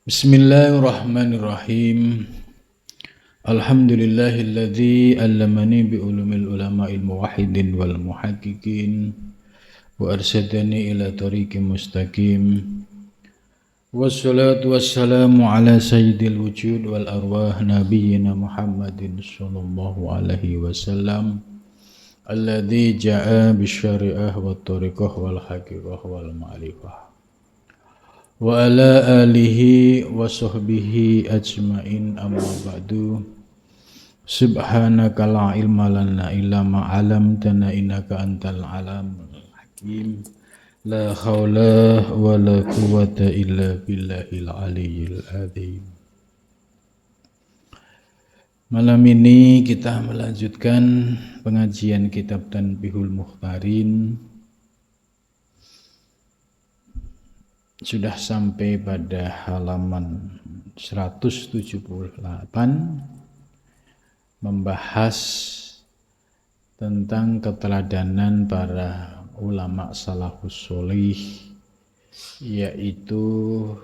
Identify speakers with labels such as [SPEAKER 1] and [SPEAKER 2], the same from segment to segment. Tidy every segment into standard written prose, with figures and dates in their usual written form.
[SPEAKER 1] Bismillahirrahmanirrahim. Alhamdulillahilladzi allamani bi ulumil ulama'il muwahhidin wal muhaqqiqin wa arsyadani ila tariqim mustaqim. Wassalatu wassalamu ala sayyidil wujud wal arwah nabiyyina Muhammadin sallallahu alaihi wasallam alladzi ja'a bisyari'ah wat tariqah wal haqiqah wal ma'rifah. Wa ala alihi wa sahbihi ajmain amma ba'du. Subhanaka la ilma lana illa ma 'allamtana innaka antal alamul hakim. La haula wa la quwwata illa billahil aliyyil azim. Malam ini kita melanjutkan pengajian kitab Tanbihul Mukhtarin. Sudah sampai pada halaman 178 membahas tentang keteladanan para ulama salafus sholih, yaitu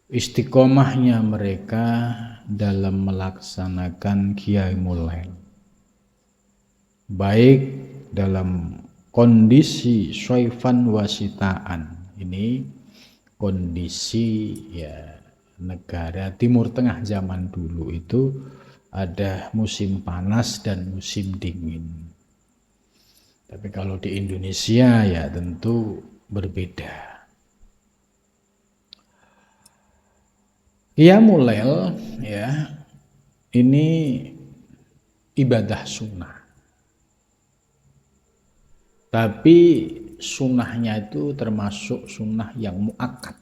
[SPEAKER 1] istiqomahnya mereka dalam melaksanakan qiyamul lail, baik dalam kondisi syaifan wasitaan. Ini kondisi negara Timur Tengah zaman dulu itu ada musim panas dan musim dingin. Tapi kalau di Indonesia ya tentu berbeda. Qiyamul lail ini ibadah sunnah. Tapi sunnahnya itu termasuk sunnah yang muakkad,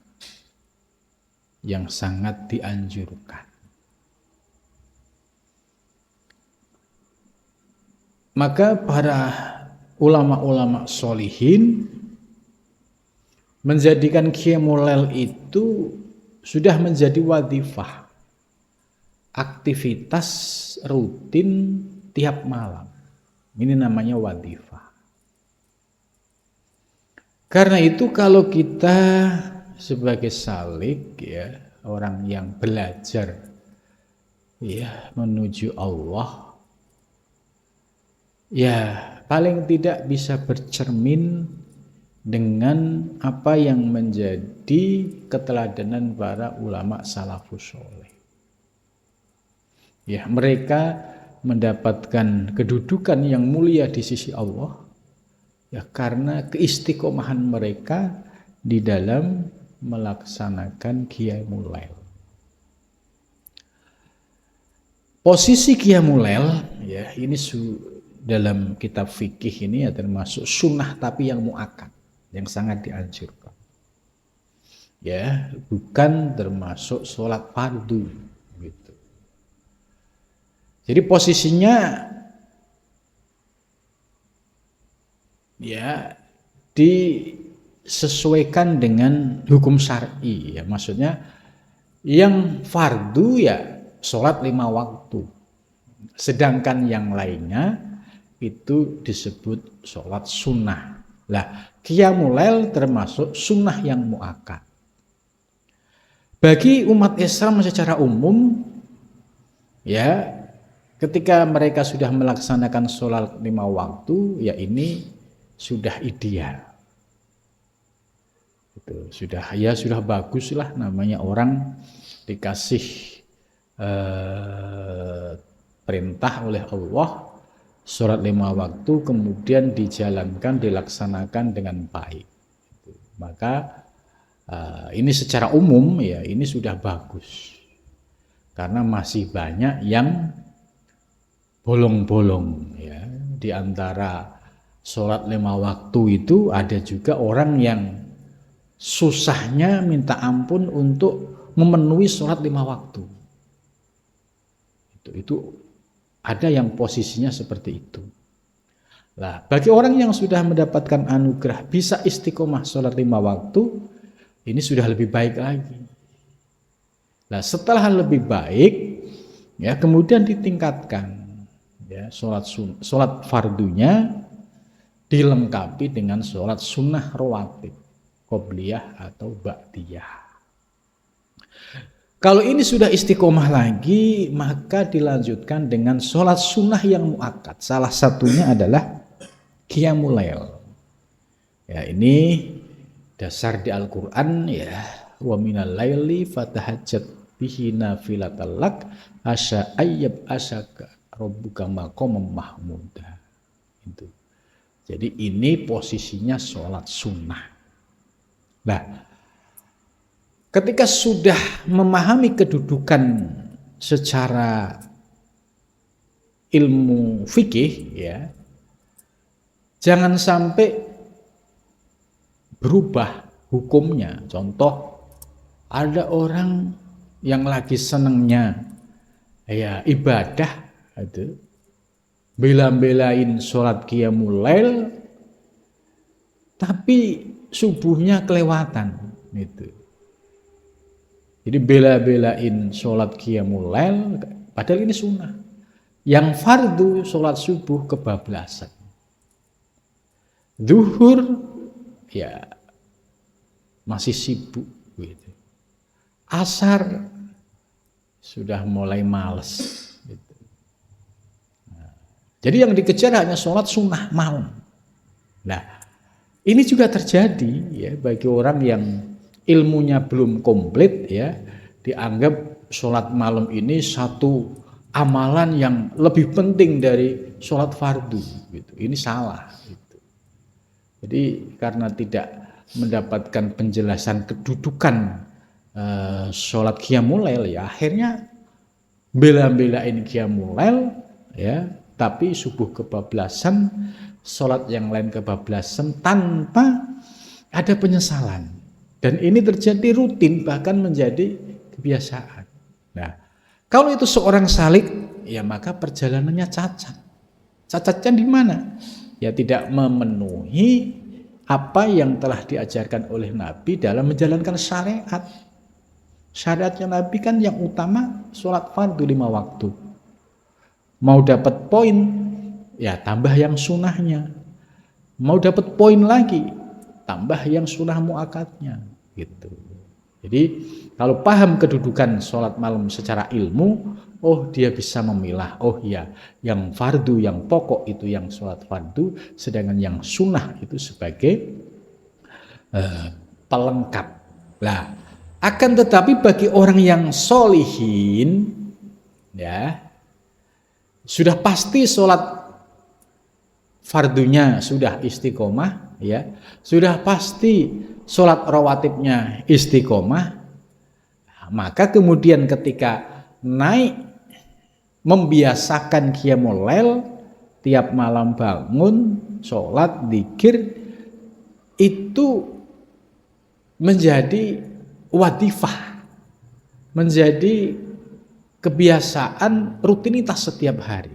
[SPEAKER 1] yang sangat dianjurkan. Maka para ulama-ulama sholihin menjadikan qiyamul lail itu sudah menjadi wadhifah, aktivitas rutin tiap malam. Ini namanya wadhifah. Karena itu kalau kita sebagai salik orang yang belajar menuju Allah, paling tidak bisa bercermin dengan apa yang menjadi keteladanan para ulama salafus sholih. Mereka mendapatkan kedudukan yang mulia di sisi Allah karena keistiqomahan mereka di dalam melaksanakan qiyamul lail. Posisi qiyamul lail ini dalam kitab fikih ini termasuk sunnah tapi yang muakkad, yang sangat dianjurkan. Bukan termasuk sholat fardu gitu. Jadi posisinya disesuaikan dengan hukum syar'i, maksudnya yang fardu sholat 5 waktu, sedangkan yang lainnya itu disebut sholat sunnah. Qiyamul lail termasuk sunnah yang muakkad. Bagi umat Islam secara umum ketika mereka sudah melaksanakan sholat 5 waktu ini sudah ideal. Sudah bagus lah, namanya orang dikasih perintah oleh Allah sholat 5 waktu kemudian dijalankan, dilaksanakan dengan baik. Maka ini secara umum ini sudah bagus. Karena masih banyak yang bolong-bolong di antara sholat 5 waktu itu ada juga orang yang susahnya minta ampun untuk memenuhi sholat 5 waktu. Itu ada yang posisinya seperti itu. Bagi orang yang sudah mendapatkan anugerah bisa istiqomah sholat 5 waktu, ini sudah lebih baik lagi. Setelah lebih baik, kemudian ditingkatkan sholat fardunya dilengkapi dengan sholat sunnah rawatib, qobliyah atau ba'diyah. Kalau ini sudah istiqomah lagi, maka dilanjutkan dengan sholat sunnah yang muakkad. Salah satunya adalah qiyamul lail. Ya, ini dasar di Al-Qur'an ya, wa minal laili fatahajjat bihi nafilatan lak asa ayyab asaka rabbuka maqamam mahmuda. Itu. Jadi ini posisinya sholat sunnah. Nah, ketika sudah memahami kedudukan secara ilmu fikih ya, jangan sampai berubah hukumnya. Contoh, ada orang yang lagi senengnya ya ibadah itu, bela-belain sholat qiyamul lail, tapi subuhnya kelewatan gitu. Jadi bela-belain sholat qiyamul lail, padahal ini sunnah. Yang fardu sholat subuh kebablasan. Zuhur ya masih sibuk gitu. Asar sudah mulai males gitu. Nah, jadi yang dikejar hanya sholat sunnah malam. Nah, ini juga terjadi ya bagi orang yang ilmunya belum komplit ya, dianggap sholat malam ini satu amalan yang lebih penting dari sholat fardu gitu. Ini salah gitu. Jadi karena tidak mendapatkan penjelasan kedudukan sholat qiyamul lail ya, akhirnya bela-belain qiyamul lail ya, tapi subuh kebablasan, sholat yang lain kebablasan tanpa ada penyesalan. Dan ini terjadi rutin, bahkan menjadi kebiasaan. Nah, kalau itu seorang salik, ya maka perjalanannya cacat. Cacatnya di mana? Ya tidak memenuhi apa yang telah diajarkan oleh Nabi dalam menjalankan syariat. Syariatnya Nabi kan yang utama sholat fardu 5 waktu. Mau dapat poin, ya tambah yang sunnahnya. Mau dapat poin lagi, tambah yang sunnah muakkadnya gitu. Jadi kalau paham kedudukan sholat malam secara ilmu, oh dia bisa memilah, oh ya yang fardu, yang pokok itu yang sholat fardu, sedangkan yang sunnah itu sebagai pelengkap. Lah, akan tetapi bagi orang yang sholihin ya, sudah pasti sholat fardunya sudah istiqomah ya, sudah pasti sholat rawatibnya istiqomah, maka kemudian ketika naik membiasakan qiyamul lail, tiap malam bangun sholat zikir, itu menjadi wadifah, menjadi kebiasaan rutinitas setiap hari.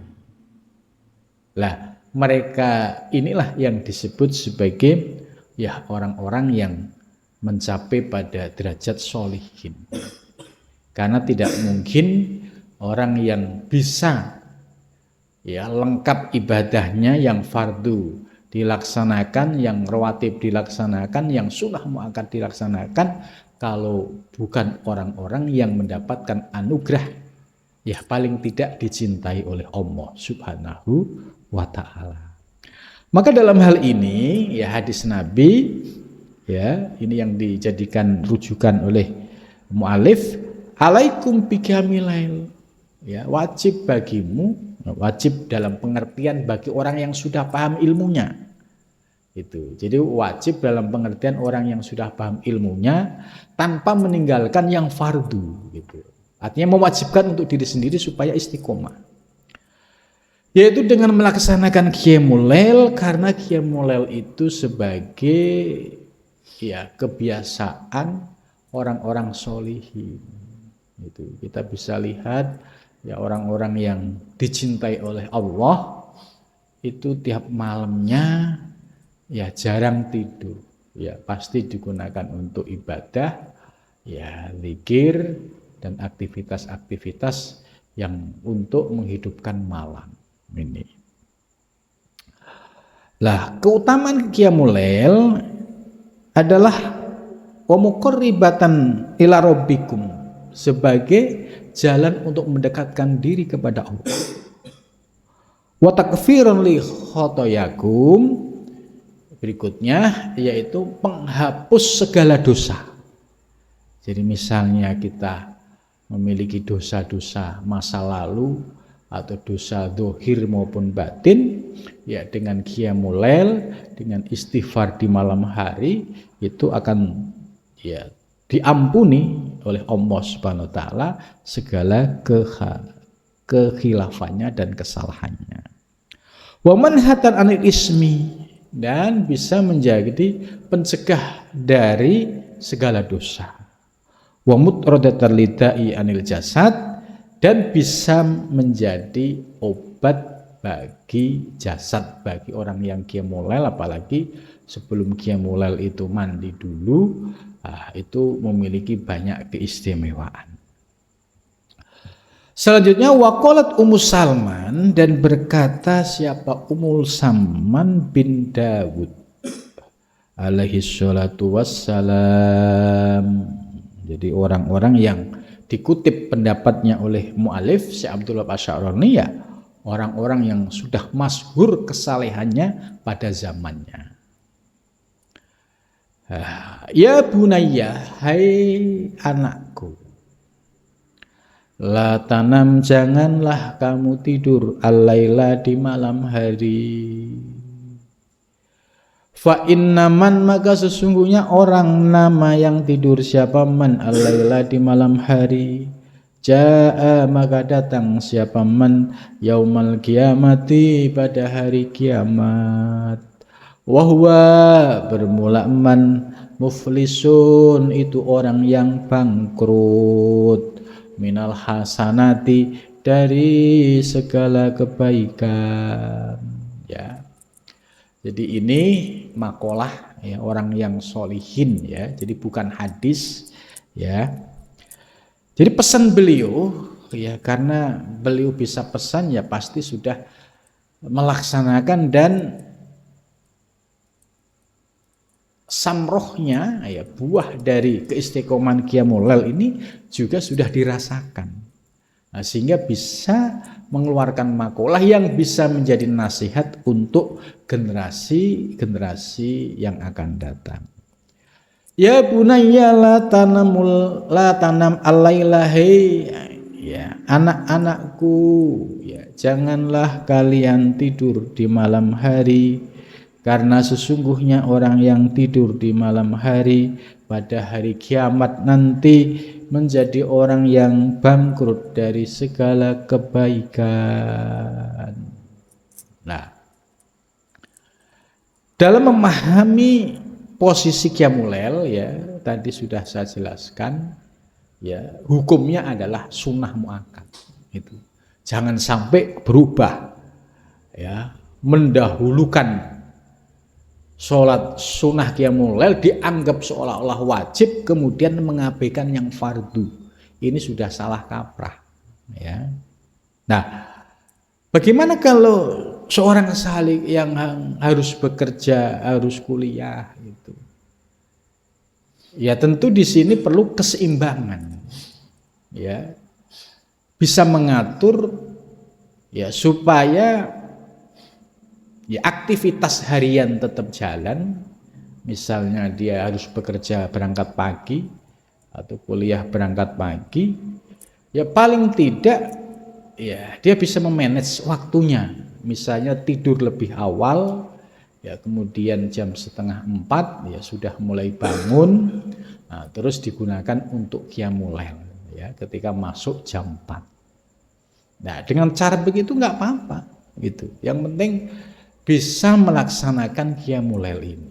[SPEAKER 1] Lah, mereka inilah yang disebut sebagai ya orang-orang yang mencapai pada derajat sholihin. Karena tidak mungkin orang yang bisa ya lengkap ibadahnya, yang fardu dilaksanakan, yang rawatib dilaksanakan, yang sunnah muakkad dilaksanakan, kalau bukan orang-orang yang mendapatkan anugerah ya paling tidak dicintai oleh Allah Subhanahu wa ta'ala. Maka dalam hal ini ya hadis Nabi ya, ini yang dijadikan rujukan oleh mu'alif, alaikum biqiyamil lail, ya wajib bagimu, wajib dalam pengertian bagi orang yang sudah paham ilmunya. Itu. Jadi wajib dalam pengertian orang yang sudah paham ilmunya tanpa meninggalkan yang fardu gitu. Artinya mewajibkan untuk diri sendiri supaya istiqomah. Yaitu dengan melaksanakan qiyamul lail, karena qiyamul lail itu sebagai ya kebiasaan orang-orang sholihin. Itu kita bisa lihat ya orang-orang yang dicintai oleh Allah itu tiap malamnya ya jarang tidur, ya pasti digunakan untuk ibadah, ya zikir dan aktivitas-aktivitas yang untuk menghidupkan malam ini. Lah, keutamaan qiyamul lail adalah wa muqarribatan ila rabbikum, sebagai jalan untuk mendekatkan diri kepada Allah. Wa takfirun li khotoyakum, berikutnya yaitu penghapus segala dosa. Jadi misalnya kita memiliki dosa-dosa masa lalu atau dosa zahir maupun batin, ya dengan qiyamul lail, dengan istighfar di malam hari, itu akan ya diampuni oleh Allah Subhanahu wa taala segala kekhilafannya dan kesalahannya. Wa manhatan anil ismi, dan bisa menjadi pencegah dari segala dosa. Wa mutradatan lidai anil jasad, dan bisa menjadi obat bagi jasad, bagi orang yang qiyamul lail, apalagi sebelum qiyamul lail itu mandi dulu, itu memiliki banyak keistimewaan. Selanjutnya waqalat Ummu Salman, dan berkata siapa Ummu Salman bin Dawud alaihi salatu wassalam. Jadi orang-orang yang dikutip pendapatnya oleh mu'alif Syekh Abdullah Asy'arani, ya orang-orang yang sudah masyhur kesalehannya pada zamannya. Ya bunayya, hai anakku, la tanam, janganlah kamu tidur al-laila, di malam hari. Fa innaman, maka sesungguhnya orang nama yang tidur, siapa man al-laila, di malam hari, jaa, maka datang siapa man yaumal kiamati, pada hari kiamat, wahwa, bermula man, muflisun, itu orang yang bangkrut, minal hasanati, dari segala kebaikan. Ya, jadi ini makalah ya orang yang solihin, ya, jadi bukan hadis, ya. Jadi pesan beliau, ya, karena beliau bisa pesan, ya pasti sudah melaksanakan, dan samrohnya, ya, buah dari keistiqomahan qiyamul lail ini juga sudah dirasakan. Nah, sehingga bisa mengeluarkan makalah yang bisa menjadi nasihat untuk generasi-generasi yang akan datang. Ya bunayya la tanam al-laila, ya anak-anakku, ya janganlah kalian tidur di malam hari, karena sesungguhnya orang yang tidur di malam hari pada hari kiamat nanti menjadi orang yang bangkrut dari segala kebaikan. Nah, dalam memahami posisi qiyamul lail, ya tadi sudah saya jelaskan, ya hukumnya adalah sunnah muakkad. Itu jangan sampai berubah, ya, mendahulukan sholat sunnah qiyamul lail dianggap seolah-olah wajib, kemudian mengabaikan yang fardu. Ini sudah salah kaprah, ya. Nah, bagaimana kalau seorang salik yang harus bekerja, harus kuliah, itu? Ya tentu di sini perlu keseimbangan, ya, bisa mengatur, ya, supaya ya aktivitas harian tetap jalan. Misalnya dia harus bekerja berangkat pagi atau kuliah berangkat pagi, ya paling tidak ya dia bisa memanage waktunya. Misalnya tidur lebih awal, ya kemudian jam 3:30 ya sudah mulai bangun, nah, terus digunakan untuk qiyamul lail, ya ketika masuk jam 4. Nah, dengan cara begitu nggak apa-apa gitu. Yang penting bisa melaksanakan qiyamul lail ini,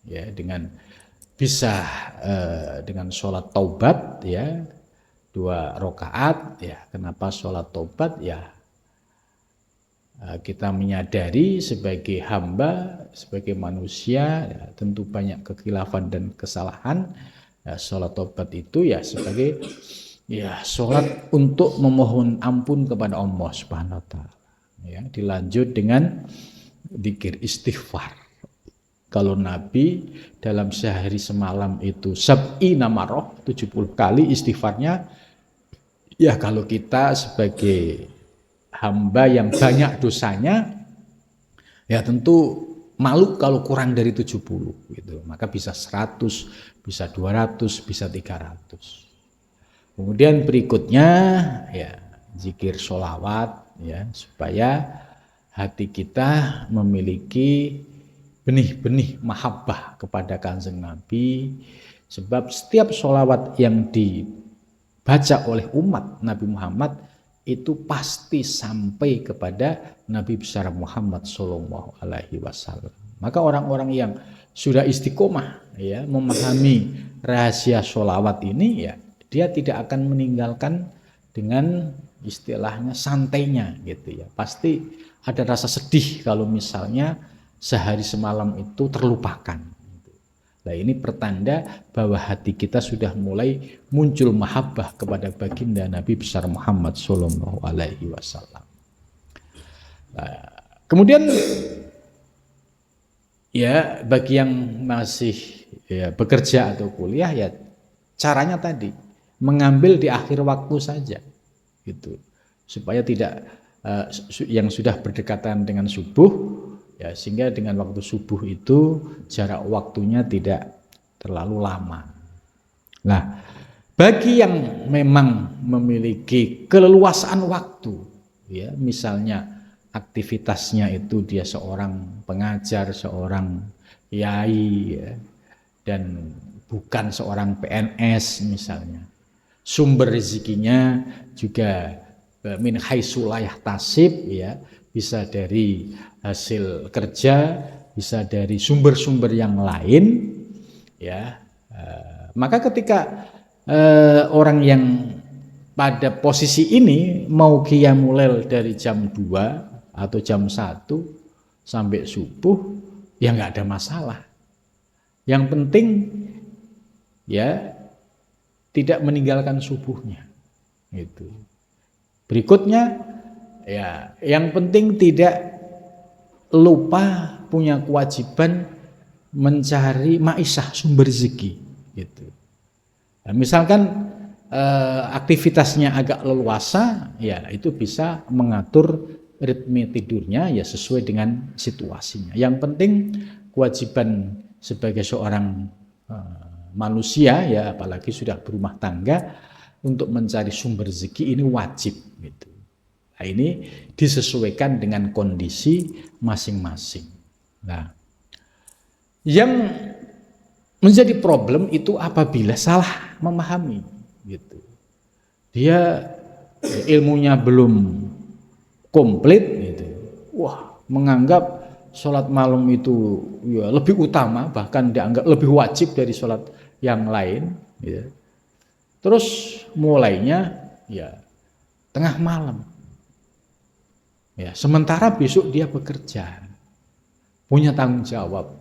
[SPEAKER 1] ya, dengan bisa dengan sholat taubat, ya 2 rakaat, ya. Kenapa sholat taubat? Ya kita menyadari sebagai hamba, sebagai manusia, ya, tentu banyak kekhilafan dan kesalahan. Ya, sholat taubat itu ya sebagai ya sholat untuk memohon ampun kepada Allah Subhanahu wa taala, ya. Dilanjut dengan zikir istighfar. Kalau Nabi dalam sehari semalam itu sab'ina marrah, 70 kali istighfarnya, ya kalau kita sebagai hamba yang banyak dosanya, ya tentu malu kalau kurang dari 70 gitu. Maka bisa 100, bisa 200, bisa 300. Kemudian berikutnya ya zikir sholawat ya, supaya hati kita memiliki benih-benih mahabbah kepada Kanjeng Nabi. Sebab setiap sholawat yang dibaca oleh umat Nabi Muhammad itu pasti sampai kepada Nabi besar Muhammad Sallallahu Alaihi Wasallam. Maka orang-orang yang sudah istiqomah ya memahami rahasia sholawat ini, ya dia tidak akan meninggalkan dengan istilahnya santainya gitu ya. Pasti ada rasa sedih kalau misalnya sehari semalam itu terlupakan. Nah ini pertanda bahwa hati kita sudah mulai muncul mahabbah kepada baginda Nabi besar Muhammad Sallallahu Alaihi Wasallam. Nah, kemudian ya bagi yang masih ya bekerja atau kuliah, ya caranya tadi mengambil di akhir waktu saja gitu, supaya tidak yang sudah berdekatan dengan subuh ya, sehingga dengan waktu subuh itu jarak waktunya tidak terlalu lama. Nah, bagi yang memang memiliki keleluasaan waktu ya, misalnya aktivitasnya itu dia seorang pengajar, seorang yai ya, dan bukan seorang PNS misalnya, sumber rezekinya juga min haitsu la yahtasib ya, bisa dari hasil kerja, bisa dari sumber-sumber yang lain ya. Maka ketika orang yang pada posisi ini mau qiyamul lail dari jam 2 atau jam 1 sampai subuh, ya nggak ada masalah. Yang penting ya tidak meninggalkan subuhnya gitu. Berikutnya ya yang penting tidak lupa punya kewajiban mencari maisha, sumber rezeki gitu. Nah, misalkan aktivitasnya agak leluasa, ya itu bisa mengatur ritme tidurnya ya sesuai dengan situasinya. Yang penting kewajiban sebagai seorang manusia ya, apalagi sudah berumah tangga, untuk mencari sumber rezeki ini wajib gitu. Nah, ini disesuaikan dengan kondisi masing-masing. Nah, yang menjadi problem itu apabila salah memahami gitu. Dia ilmunya belum komplit gitu. Wah, menganggap sholat malam itu ya lebih utama, bahkan dianggap lebih wajib dari sholat yang lain gitu. Terus mulainya ya tengah malam ya, sementara besok dia bekerja, punya tanggung jawab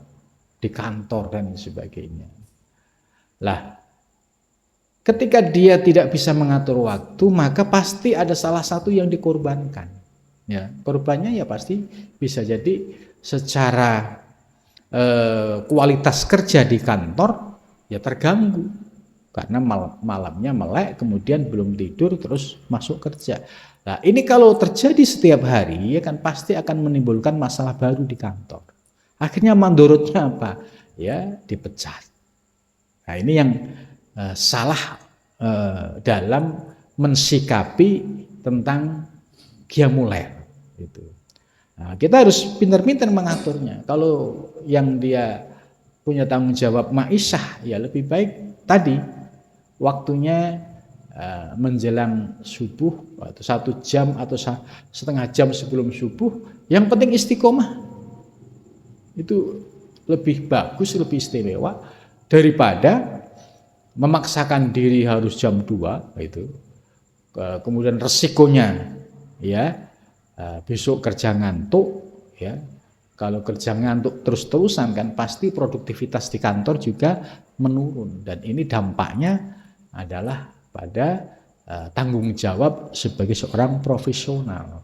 [SPEAKER 1] di kantor dan sebagainya. Lah, ketika dia tidak bisa mengatur waktu, maka pasti ada salah satu yang dikorbankan ya. Korbannya ya pasti bisa jadi secara kualitas kerja di kantor ya terganggu, karena malamnya melek, kemudian belum tidur, terus masuk kerja. Nah, ini kalau terjadi setiap hari ya kan pasti akan menimbulkan masalah baru di kantor. Akhirnya mandorotnya apa? Ya dipecat. Nah, ini yang salah dalam mensikapi tentang qiyamul lail gitu. Nah, kita harus pintar-pintar mengaturnya. Kalau yang dia punya tanggung jawab ma'isyah, ya lebih baik tadi waktunya menjelang subuh atau 1 jam atau setengah jam sebelum subuh, yang penting istiqomah. Itu lebih bagus, lebih istimewa daripada memaksakan diri harus jam 2 itu. Kemudian resikonya ya besok kerja ngantuk ya. Kalau kerja ngantuk terus-terusan kan pasti produktivitas di kantor juga menurun, dan ini dampaknya adalah pada tanggung jawab sebagai seorang profesional.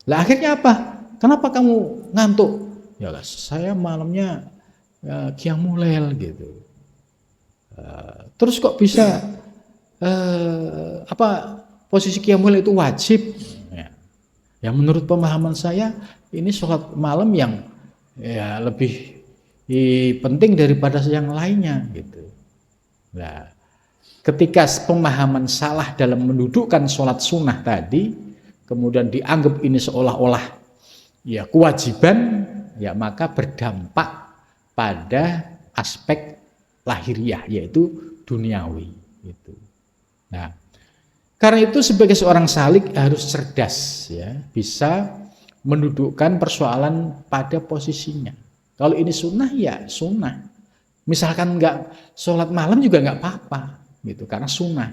[SPEAKER 1] Lah akhirnya apa? Kenapa kamu ngantuk? Ya saya malamnya qiyamul lail gitu. Terus kok bisa posisi qiyamul lail itu wajib? Ya menurut pemahaman saya ini sholat malam yang ya lebih penting daripada yang lainnya gitu. Nah, ketika pemahaman salah dalam mendudukkan sholat sunnah tadi, kemudian dianggap ini seolah-olah ya kewajiban, ya maka berdampak pada aspek lahiriah yaitu duniawi gitu. Nah, karena itu sebagai seorang salik harus cerdas ya, bisa mendudukkan persoalan pada posisinya. Kalau ini sunnah ya sunnah. Misalkan enggak sholat malam juga enggak apa-apa gitu karena sunnah.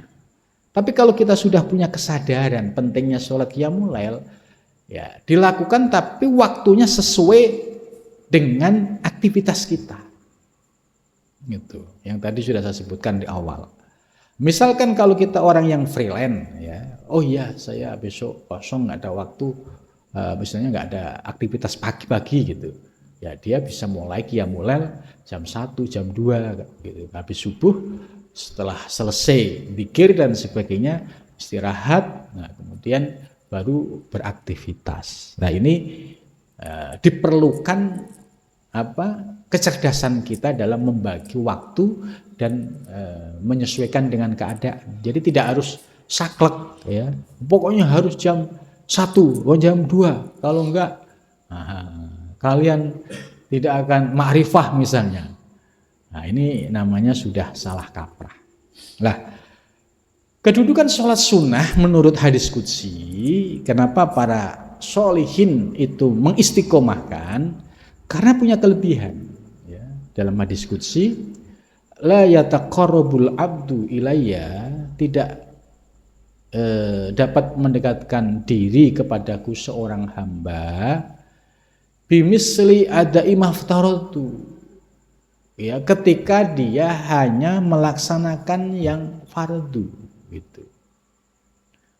[SPEAKER 1] Tapi kalau kita sudah punya kesadaran pentingnya sholat qiyamul lail, ya dilakukan tapi waktunya sesuai dengan aktivitas kita. Gitu. Yang tadi sudah saya sebutkan di awal. Misalkan kalau kita orang yang freelance ya, oh iya saya besok kosong nggak ada waktu, misalnya nggak ada aktivitas pagi-pagi gitu. Ya dia bisa mulai qiyamul lail jam 1, jam 2 gitu. Habis subuh setelah selesai zikir dan sebagainya istirahat, nah kemudian baru beraktivitas. Nah ini diperlukan kecerdasan kita dalam membagi waktu dan menyesuaikan dengan keadaan. Jadi tidak harus saklek ya. Pokoknya harus jam 1, jam 2. Kalau enggak kalian tidak akan ma'rifah misalnya. Nah ini namanya sudah salah kaprah. Nah, kedudukan sholat sunnah menurut hadis qudsi, kenapa para sholihin itu mengistiqomahkan? Karena punya kelebihan. Ya. Dalam hadis qudsi, la yataqarrabul abdu ilayya, tidak dapat mendekatkan diri kepadaku seorang hamba bimisli adai maftaratu, ya ketika dia hanya melaksanakan yang fardu gitu.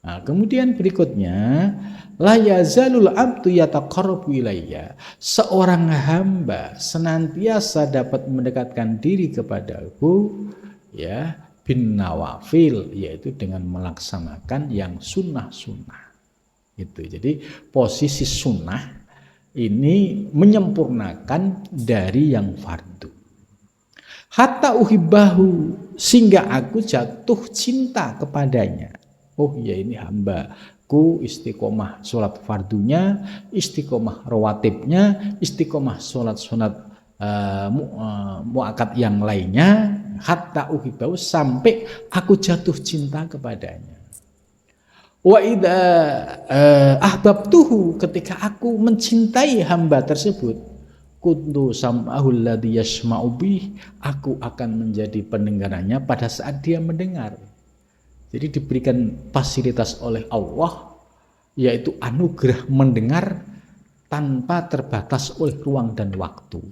[SPEAKER 1] Nah, kemudian berikutnya la yazalul abdu yataqarrabu ilayya, seorang hamba senantiasa dapat mendekatkan diri kepadaku ya bin nawafil, yaitu dengan melaksanakan yang sunnah-sunnah itu. Jadi posisi sunnah ini menyempurnakan dari yang fardu. Hatta uhibbahu, sehingga aku jatuh cinta kepadanya. Oh ya ini hambaku istiqomah sholat fardunya, istiqomah rawatibnya, istiqomah sholat muakkad yang lainnya. Hatta uhibbahu, sampai aku jatuh cinta kepadanya. Wa idza ahbabtuhu, ketika aku mencintai hamba tersebut, kuntu sam'ahu alladhi yasma'u bih, aku akan menjadi pendengarannya pada saat dia mendengar. Jadi diberikan fasilitas oleh Allah, yaitu anugerah mendengar tanpa terbatas oleh ruang dan waktu.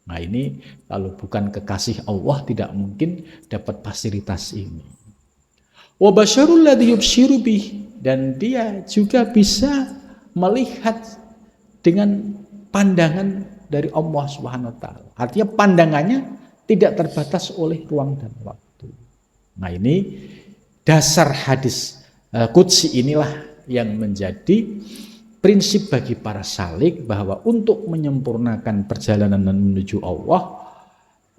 [SPEAKER 1] Nah ini kalau bukan kekasih Allah tidak mungkin dapat fasilitas ini. Wa basyarul ladzi yubshiru bih, dan dia juga bisa melihat dengan pandangan dari Allah Subhanahu wa taala. Artinya pandangannya tidak terbatas oleh ruang dan waktu. Nah, ini dasar hadis qudsi inilah yang menjadi prinsip bagi para salik, bahwa untuk menyempurnakan perjalanan menuju Allah,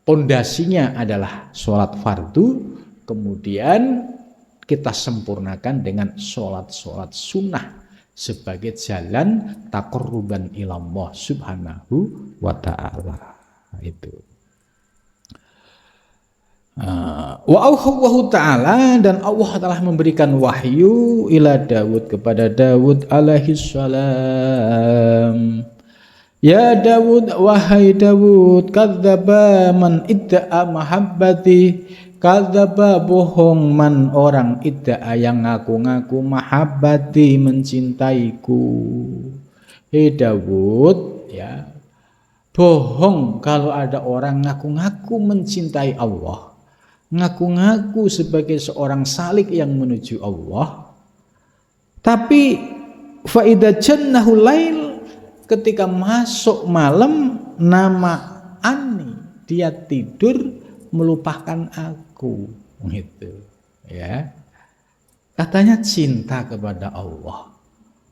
[SPEAKER 1] pondasinya adalah sholat fardu, kemudian kita sempurnakan dengan sholat-sholat sunnah sebagai jalan taqarruban ilallah subhanahu wa ta'ala. Itu. Wa auhahu ta'ala, dan Allah telah memberikan wahyu ila Daud, kepada Daud alaihi salam. Ya Daud, wahai Daud, kadzdzaba man idda'a mahabbati, kadzdzaba bohong man orang idda'a yang ngaku-ngaku mahabbati mencintaiku. Hei Daud, ya bohong kalau ada orang ngaku-ngaku mencintai Allah, ngaku-ngaku sebagai seorang salik yang menuju Allah, tapi fa idza jannahu lail, ketika masuk malam, nama ani dia tidur melupakan aku, gitu ya. Katanya cinta kepada Allah,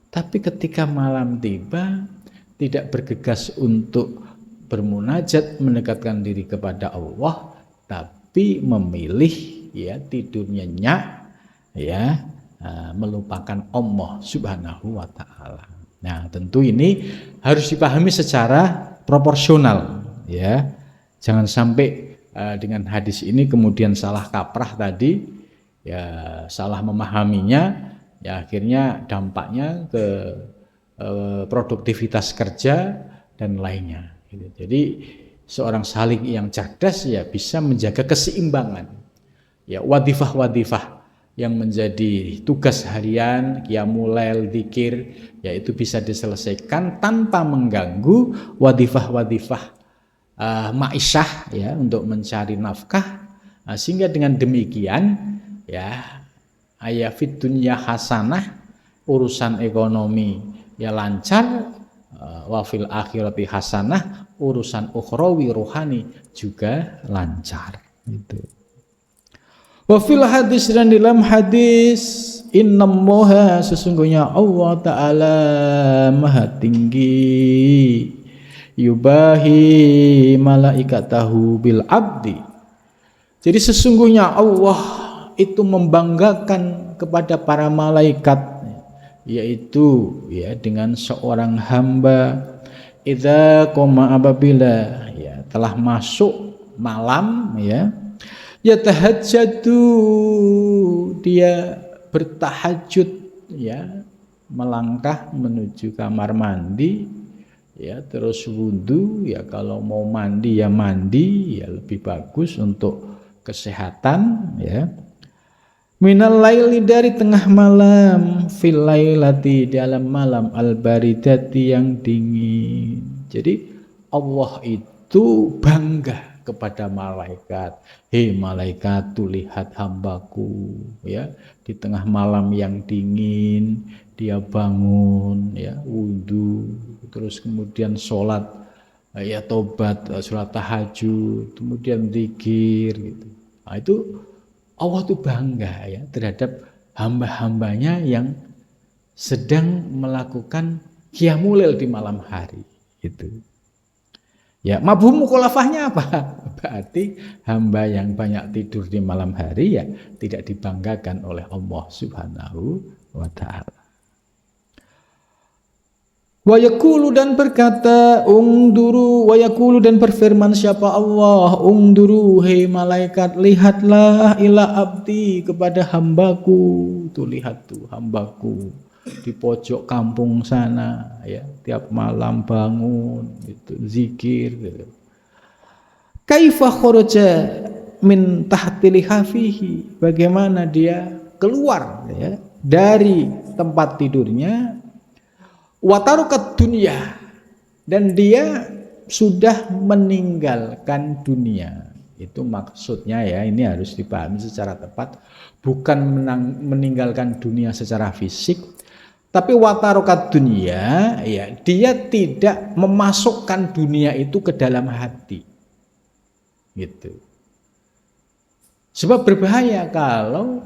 [SPEAKER 1] tapi ketika malam tiba tidak bergegas untuk bermunajat mendekatkan diri kepada Allah, tapi memilih ya tidur nyenyak ya, melupakan Allah Subhanahu wa taala. Nah, tentu ini harus dipahami secara proporsional ya. Jangan sampai dengan hadis ini kemudian salah kaprah tadi ya, salah memahaminya ya, akhirnya dampaknya ke produktivitas kerja dan lainnya gitu. Jadi seorang salik yang cerdas ya bisa menjaga keseimbangan ya, wadifah-wadifah yang menjadi tugas harian, qiyamul lail, zikir ya, itu bisa diselesaikan tanpa mengganggu wadifah-wadifah ma'isyah ya, untuk mencari nafkah. Sehingga dengan demikian ya, ayafid dunya hasanah, urusan ekonomi ya lancar, wafil akhirati hasanah, urusan ukhrawi rohani juga lancar gitu. Wafil hadis, dan dalam hadis, innallaha, sesungguhnya Allah Ta'ala maha tinggi, yubahi malaikatahu bil abdi. Jadi sesungguhnya Allah itu membanggakan kepada para malaikat, yaitu ya dengan seorang hamba, idza qoma, apabila ya telah masuk malam ya, yatahajjadu, dia bertahajud ya, melangkah menuju kamar mandi ya, terus wudu ya, kalau mau mandi ya mandi ya, lebih bagus untuk kesehatan ya. Minal laili, dari tengah malam, fil lailati, dalam malam, al baridati, yang dingin. Jadi Allah itu bangga kepada malaikat. Hei malaikat, tuh lihat hambaku ya, di tengah malam yang dingin dia bangun ya, wudu, terus kemudian sholat ya, tobat, sholat tahajud, kemudian zikir gitu. Nah, itu Allah tuh bangga ya terhadap hamba-hambanya yang sedang melakukan qiyamul lail di malam hari gitu. Ya, mafhum mukhalafahnya apa? Berarti hamba yang banyak tidur di malam hari ya tidak dibanggakan oleh Allah Subhanahu wa taala. Wa yaqulu, dan berkata, ungduru, wa yaqulu, dan berfirman siapa Allah, ungduru, hei malaikat, lihatlah, ila abdi, kepada hambaku. Tuh lihat tuh hambaku di pojok kampung sana ya, tiap malam bangun itu zikir gitu. Kaifa kharaja min tahti lihafihi, bagaimana dia keluar ya dari tempat tidurnya, watarukat dunia, dan dia sudah meninggalkan dunia. Itu maksudnya ya, ini harus dipahami secara tepat, bukan meninggalkan dunia secara fisik, tapi watarukat dunia ya, dia tidak memasukkan dunia itu ke dalam hati gitu. Sebab berbahaya kalau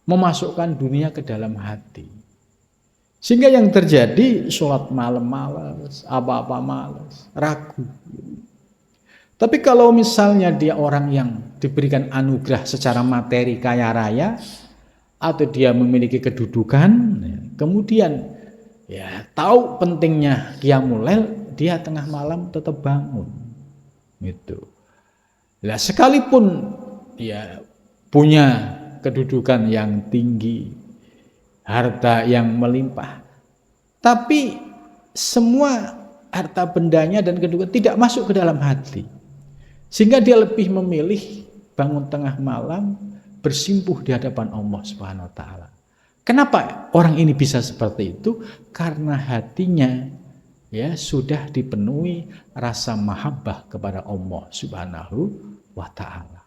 [SPEAKER 1] memasukkan dunia ke dalam hati, sehingga yang terjadi sholat malam malas, apa-apa malas, ragu. Tapi kalau misalnya dia orang yang diberikan anugerah secara materi kaya raya, atau dia memiliki kedudukan, kemudian ya tahu pentingnya qiyamul lail, dia tengah malam tetap bangun gitu. Lah sekalipun dia punya kedudukan yang tinggi, harta yang melimpah, tapi semua harta bendanya dan kedudukan tidak masuk ke dalam hati, sehingga dia lebih memilih bangun tengah malam bersimpuh di hadapan Allah Subhanahu wa taala. Kenapa orang ini bisa seperti itu? Karena hatinya ya sudah dipenuhi rasa mahabbah kepada Allah Subhanahu wa taala.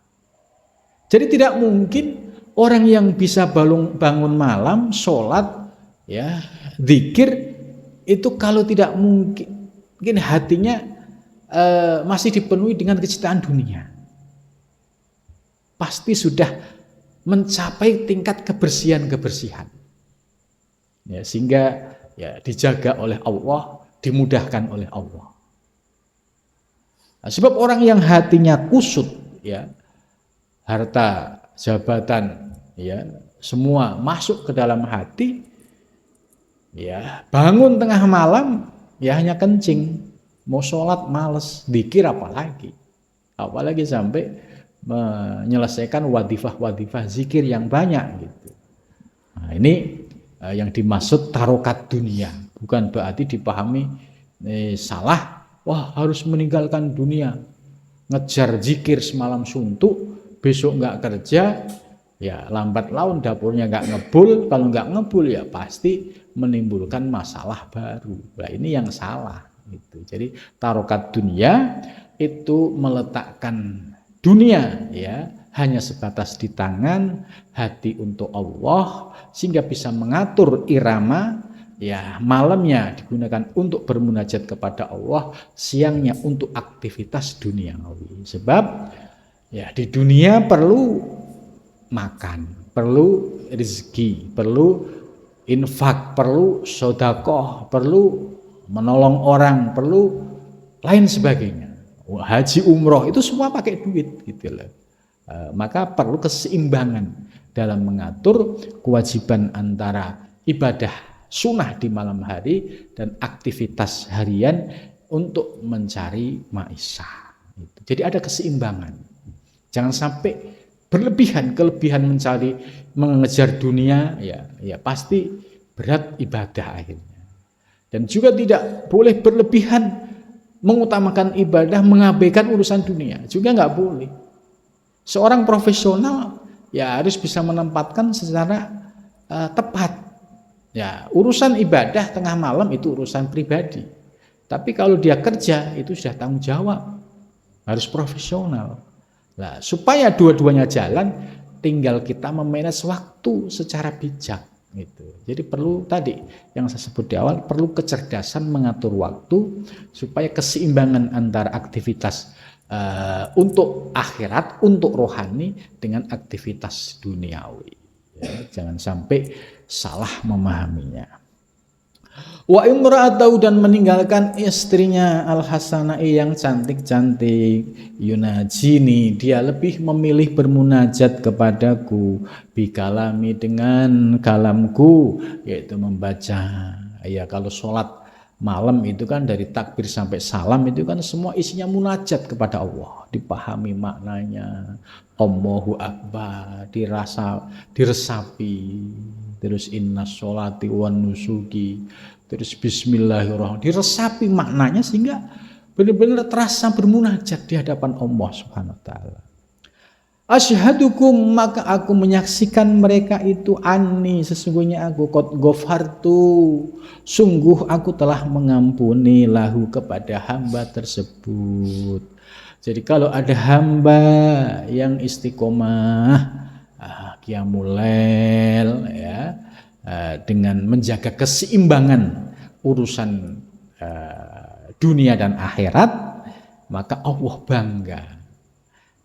[SPEAKER 1] Jadi tidak mungkin orang yang bisa bangun malam, sholat, ya, zikir, itu kalau tidak mungkin hatinya masih dipenuhi dengan kecintaan dunia, pasti sudah mencapai tingkat kebersihan. Ya, sehingga ya dijaga oleh Allah, dimudahkan oleh Allah. Nah, sebab orang yang hatinya kusut, ya, harta, jabatan, ya, semua masuk ke dalam hati, ya, bangun tengah malam, ya hanya kencing, mau sholat males, dzikir apalagi sampai menyelesaikan wadifah zikir yang banyak gitu. Nah, ini yang dimaksud tarokat dunia, bukan berarti dipahami salah, wah harus meninggalkan dunia, ngejar zikir semalam suntuk, besok nggak kerja, ya lambat laun dapurnya nggak ngebul, kalau nggak ngebul ya pasti menimbulkan masalah baru. Nah, ini yang salah gitu. Jadi tarokat dunia itu meletakkan dunia ya hanya sebatas di tangan, hati untuk Allah, sehingga bisa mengatur irama, ya malamnya digunakan untuk bermunajat kepada Allah, siangnya untuk aktivitas duniawi. Sebab ya di dunia perlu makan, perlu rezeki, perlu infak, perlu sedekah, perlu menolong orang, perlu lain sebagainya. Haji umroh itu semua pakai duit gitu loh. Maka perlu keseimbangan dalam mengatur kewajiban antara ibadah sunnah di malam hari dan aktivitas harian untuk mencari maisha. Jadi ada keseimbangan. Jangan sampai kelebihan mencari mengejar dunia, ya pasti berat ibadah akhirnya. Dan juga tidak boleh berlebihan mengutamakan ibadah, mengabaikan urusan dunia, juga nggak boleh. Seorang profesional ya harus bisa menempatkan secara tepat. Ya, urusan ibadah tengah malam itu urusan pribadi. Tapi kalau dia kerja itu sudah tanggung jawab, harus profesional. Nah, supaya dua-duanya jalan, tinggal kita memanage waktu secara bijak. Gitu. Jadi perlu tadi yang saya sebut di awal, perlu kecerdasan mengatur waktu supaya keseimbangan antara aktivitas untuk akhirat, untuk rohani dengan aktivitas duniawi. Ya, jangan sampai salah memahaminya. Wa imra'atahu, dan meninggalkan istrinya al-hasanai yang cantik-cantik, yunajini, dia lebih memilih bermunajat kepadaku, bikalami, dengan kalamku, yaitu membaca. Ya kalau sholat malam itu kan dari takbir sampai salam itu kan semua isinya munajat kepada Allah, dipahami maknanya, Allahu Akbar, diresapi, terus inna sholati wan nusuki, terus bismillahirrahmanirrahim, diresapi maknanya sehingga benar-benar terasa bermunajat di hadapan Allah Subhanahu wa taala. Asyhadukum, maka aku menyaksikan mereka itu, anni, sesungguhnya aku, qad ghafartu, sungguh aku telah mengampuni, lahu, kepada hamba tersebut. Jadi kalau ada hamba yang istiqomah qiyamul lail, ya, dengan menjaga keseimbangan urusan dunia dan akhirat, maka Allah bangga.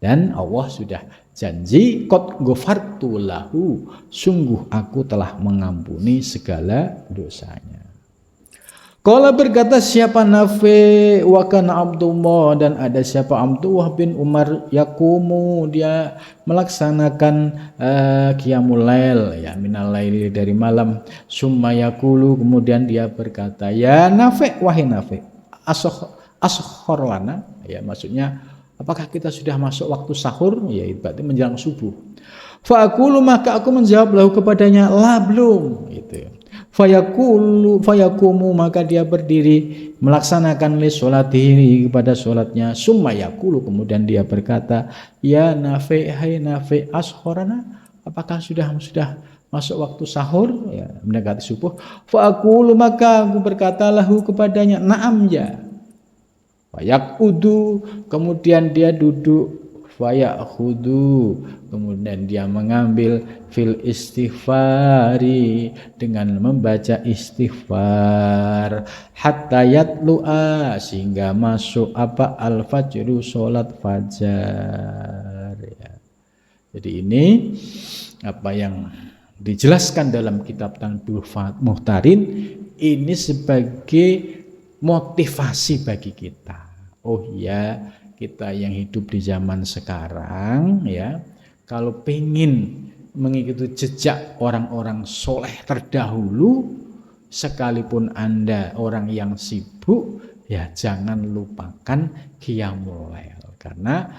[SPEAKER 1] Dan Allah sudah janji, qad ghafartu lahu, sungguh aku telah mengampuni segala dosanya. Qala, berkata siapa Nafi, wa kana Abdullah, dan ada siapa Abdullah bin Umar, yakumu, dia melaksanakan qiyamul lail, ya minal laili, dari malam, summa yakulu, kemudian dia berkata, ya Nafi, wahai Nafi, askhor lana, ya maksudnya apakah kita sudah masuk waktu sahur, ya berarti menjelang subuh. Fa aqulu, maka aku menjawab lahu kepadanya, la, belum, gitu. Fayakumu, maka dia berdiri melaksanakan li sholatihi, kepada sholatnya. Summa yakulu, kemudian dia berkata, ya Nafi, hai Nafi, ashorana, apakah sudah masuk waktu sahur, ya mendekati subuh. Fa aqulu, maka aku berkata lahu kepadanya, na'am, ya. Fayakudu, kemudian dia duduk. Fayakhudhu, kemudian dia mengambil fil istighfari, dengan membaca istighfar, hatta yatlu'a, sehingga masuk apa al-fajru, sholat fajar ya. Jadi ini apa yang dijelaskan dalam kitab Tanbihul Muhtarin ini sebagai motivasi bagi kita. Oh ya, kita yang hidup di zaman sekarang ya, kalau pengen mengikuti jejak orang-orang soleh terdahulu, sekalipun Anda orang yang sibuk, ya jangan lupakan qiyamul lail, karena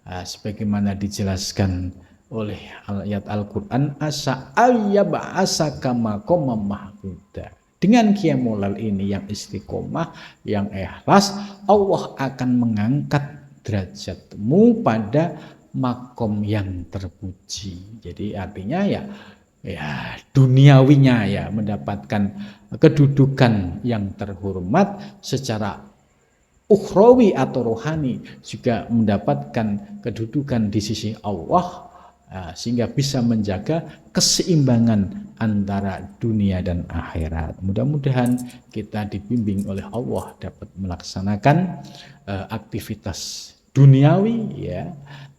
[SPEAKER 1] sebagaimana dijelaskan oleh ayat Al-Quran, asa ayyab'asaka maqamam mahmuda. Dengan qiyamul lail ini yang istiqomah, yang ikhlas, Allah akan mengangkat derajatmu pada makom yang terpuji. Jadi artinya ya duniawinya ya mendapatkan kedudukan yang terhormat, secara ukhrawi atau rohani juga mendapatkan kedudukan di sisi Allah, sehingga bisa menjaga keseimbangan antara dunia dan akhirat. Mudah-mudahan kita dibimbing oleh Allah dapat melaksanakan aktivitas duniawi ya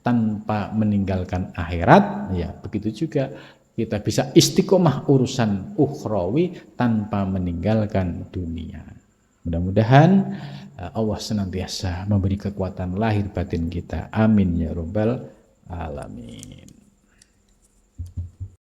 [SPEAKER 1] tanpa meninggalkan akhirat ya. Begitu juga kita bisa istiqomah urusan ukhrawi tanpa meninggalkan dunia. Mudah-mudahan Allah senantiasa memberi kekuatan lahir batin kita. Amin ya rabbal alamin.